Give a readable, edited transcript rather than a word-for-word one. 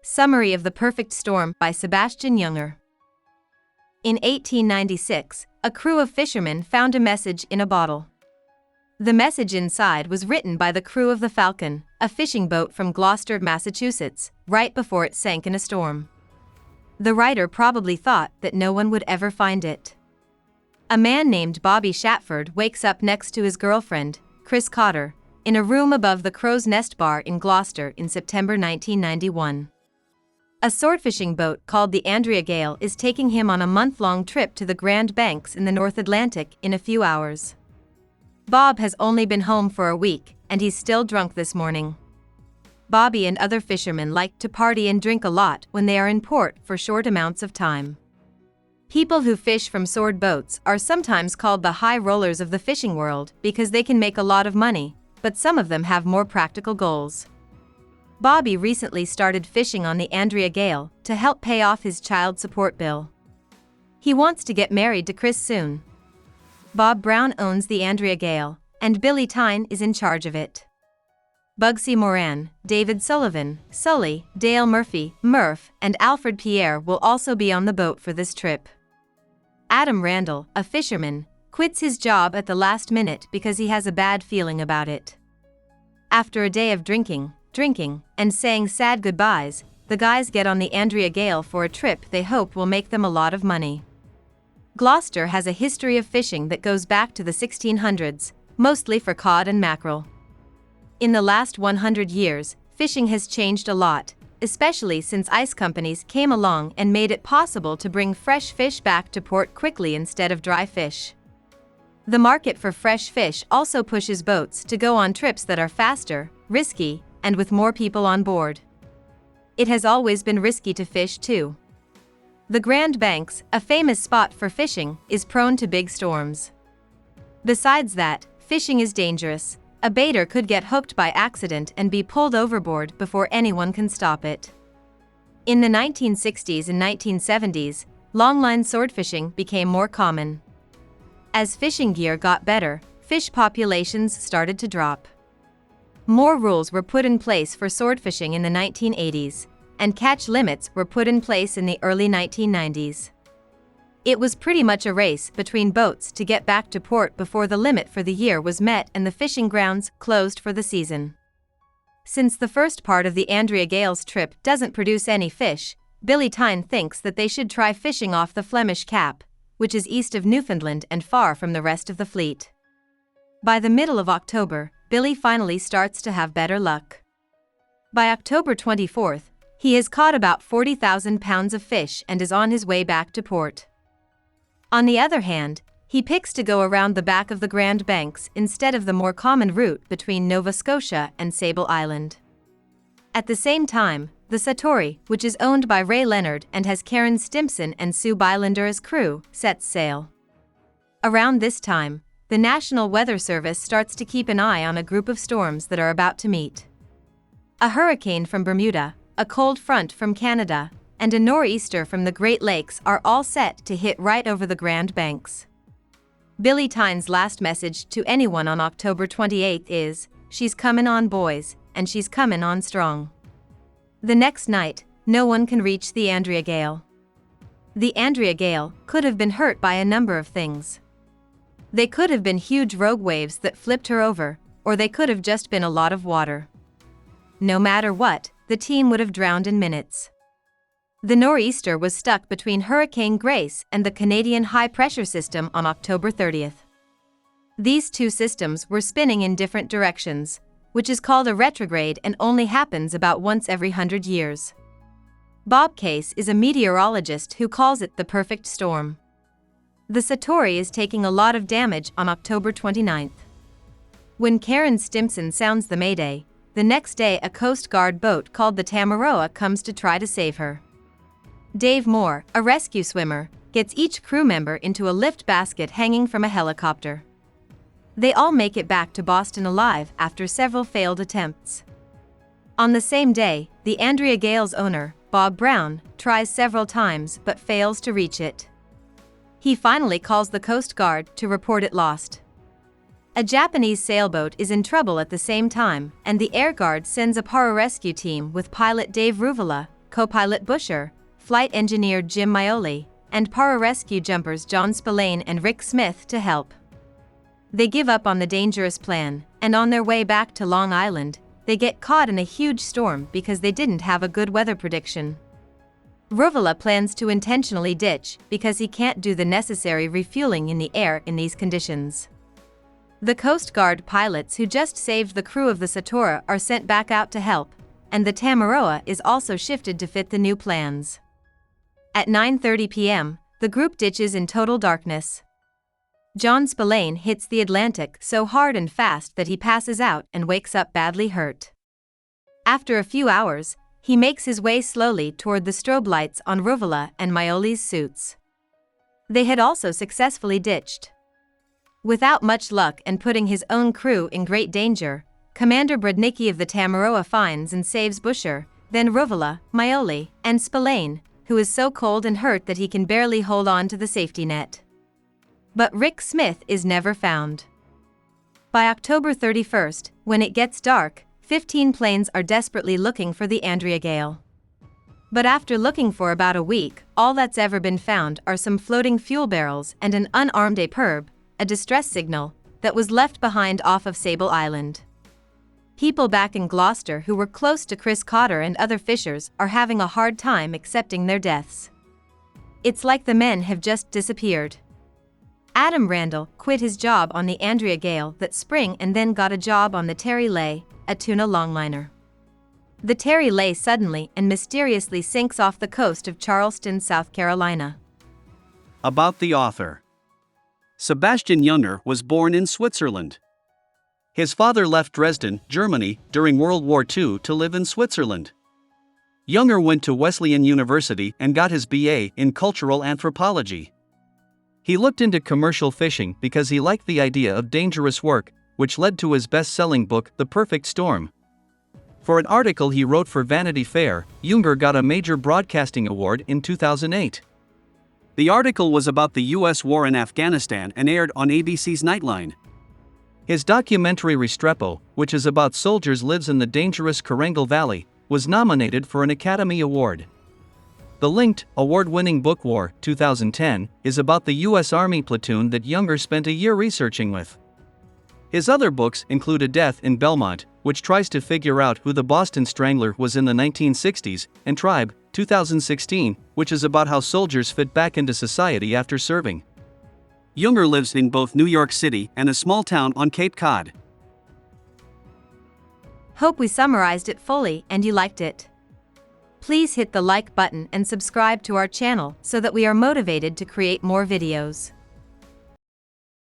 Summary of the Perfect Storm by Sebastian Junger. In 1896, a crew of fishermen found a message in a bottle. The message inside was written by the crew of the Falcon, a fishing boat from Gloucester, Massachusetts, right before it sank in a storm. The writer probably thought that no one would ever find it. A man named Bobby Shatford wakes up next to his girlfriend, Chris Cotter, in a room above the Crow's Nest Bar in Gloucester in September 1991. A swordfishing boat called the Andrea Gail is taking him on a month-long trip to the Grand Banks in the North Atlantic in a few hours. Bob has only been home for a week, and he's still drunk this morning. Bobby and other fishermen like to party and drink a lot when they are in port for short amounts of time. People who fish from sword boats are sometimes called the high rollers of the fishing world because they can make a lot of money, but some of them have more practical goals. Bobby recently started fishing on the Andrea Gail to help pay off his child support bill. He wants to get married to Chris soon. Bob Brown owns the Andrea Gail, and Billy Tyne is in charge of it. Bugsy Moran, David Sullivan, Sully, Dale Murphy, Murph, and Alfred Pierre will also be on the boat for this trip. Adam Randall, a fisherman, quits his job at the last minute because he has a bad feeling about it. After a day of drinking, and saying sad goodbyes, the guys get on the Andrea Gail for a trip they hope will make them a lot of money. Gloucester has a history of fishing that goes back to the 1600s, mostly for cod and mackerel. In the last 100 years, fishing has changed a lot, especially since ice companies came along and made it possible to bring fresh fish back to port quickly instead of dry fish. The market for fresh fish also pushes boats to go on trips that are faster, risky, and with more people on board. It has always been risky to fish too. The Grand Banks, a famous spot for fishing, is prone to big storms. Besides that, fishing is dangerous. A baiter could get hooked by accident and be pulled overboard before anyone can stop it. In the 1960s and 1970s, longline swordfishing became more common. As fishing gear got better, fish populations started to drop. More rules were put in place for swordfishing in the 1980s, and catch limits were put in place in the early 1990s. It was pretty much a race between boats to get back to port before the limit for the year was met and the fishing grounds closed for the season. Since the first part of the Andrea Gail's trip doesn't produce any fish, Billy Tyne thinks that they should try fishing off the Flemish Cap, which is east of Newfoundland and far from the rest of the fleet. By the middle of October, Billy finally starts to have better luck. By October 24th, he has caught about 40,000 pounds of fish and is on his way back to port. On the other hand, he picks to go around the back of the Grand Banks instead of the more common route between Nova Scotia and Sable Island. At the same time, the Satori, which is owned by Ray Leonard and has Karen Stimpson and Sue Bylander as crew, sets sail. Around this time, the National Weather Service starts to keep an eye on a group of storms that are about to meet. A hurricane from Bermuda, a cold front from Canada, and a nor'easter from the Great Lakes are all set to hit right over the Grand Banks. Billy Tyne's last message to anyone on October 28th is, "She's comin' on, boys, and she's comin' on strong." The next night, no one can reach the Andrea Gail. The Andrea Gail could have been hurt by a number of things. They could have been huge rogue waves that flipped her over, or they could have just been a lot of water. No matter what, the team would have drowned in minutes. The nor'easter was stuck between Hurricane Grace and the Canadian high-pressure system on October 30th. These two systems were spinning in different directions, which is called a retrograde and only happens about once every 100 years. Bob Case is a meteorologist who calls it the perfect storm. The Satori is taking a lot of damage on October 29th. When Karen Stimpson sounds the mayday, the next day a Coast Guard boat called the Tamaroa comes to try to save her. Dave Moore, a rescue swimmer, gets each crew member into a lift basket hanging from a helicopter. They all make it back to Boston alive after several failed attempts. On the same day, the Andrea Gail's owner, Bob Brown, tries several times but fails to reach it. He finally calls the Coast Guard to report it lost. A Japanese sailboat is in trouble at the same time, and the Air Guard sends a pararescue team with pilot Dave Ruvula, co-pilot Busher, flight engineer Jim Maioli, and pararescue jumpers John Spillane and Rick Smith to help. They give up on the dangerous plan, and on their way back to Long Island, they get caught in a huge storm because they didn't have a good weather prediction. Rovula plans to intentionally ditch because he can't do the necessary refueling in the air in these conditions. The Coast Guard pilots who just saved the crew of the Satora are sent back out to help, and the Tamaroa is also shifted to fit the new plans. At 9:30 p.m., the group ditches in total darkness. John Spillane hits the Atlantic so hard and fast that he passes out and wakes up badly hurt. After a few hours, he makes his way slowly toward the strobe lights on Rovula and Maioli's suits. They had also successfully ditched. Without much luck and putting his own crew in great danger, Commander Brodnicki of the Tamaroa finds and saves Busher, then Rovula, Maioli, and Spillane, who is so cold and hurt that he can barely hold on to the safety net. But Rick Smith is never found. By October 31st, when it gets dark, 15 planes are desperately looking for the Andrea Gail. But after looking for about a week, all that's ever been found are some floating fuel barrels and an unarmed APIRB, a distress signal, that was left behind off of Sable Island. People back in Gloucester who were close to Chris Cotter and other fishers are having a hard time accepting their deaths. It's like the men have just disappeared. Adam Randall quit his job on the Andrea Gail that spring and then got a job on the Terry Lay, a tuna longliner. The Terry Lay suddenly and mysteriously sinks off the coast of Charleston, South Carolina. About the author. Sebastian Junger was born in Switzerland. His father left Dresden, Germany, during World War II to live in Switzerland. Junger went to Wesleyan University and got his BA in cultural anthropology. He looked into commercial fishing because he liked the idea of dangerous work, which led to his best-selling book, The Perfect Storm. For an article he wrote for Vanity Fair, Junger got a major broadcasting award in 2008. The article was about the U.S. war in Afghanistan and aired on ABC's Nightline. His documentary Restrepo, which is about soldiers lives in the dangerous Korangal Valley, was nominated for an Academy Award. The linked, award-winning book War, 2010, is about the U.S. Army platoon that Junger spent a year researching with. His other books include A Death in Belmont, which tries to figure out who the Boston Strangler was in the 1960s, and Tribe, 2016, which is about how soldiers fit back into society after serving. Junger lives in both New York City and a small town on Cape Cod. Hope we summarized it fully and you liked it. Please hit the like button and subscribe to our channel so that we are motivated to create more videos.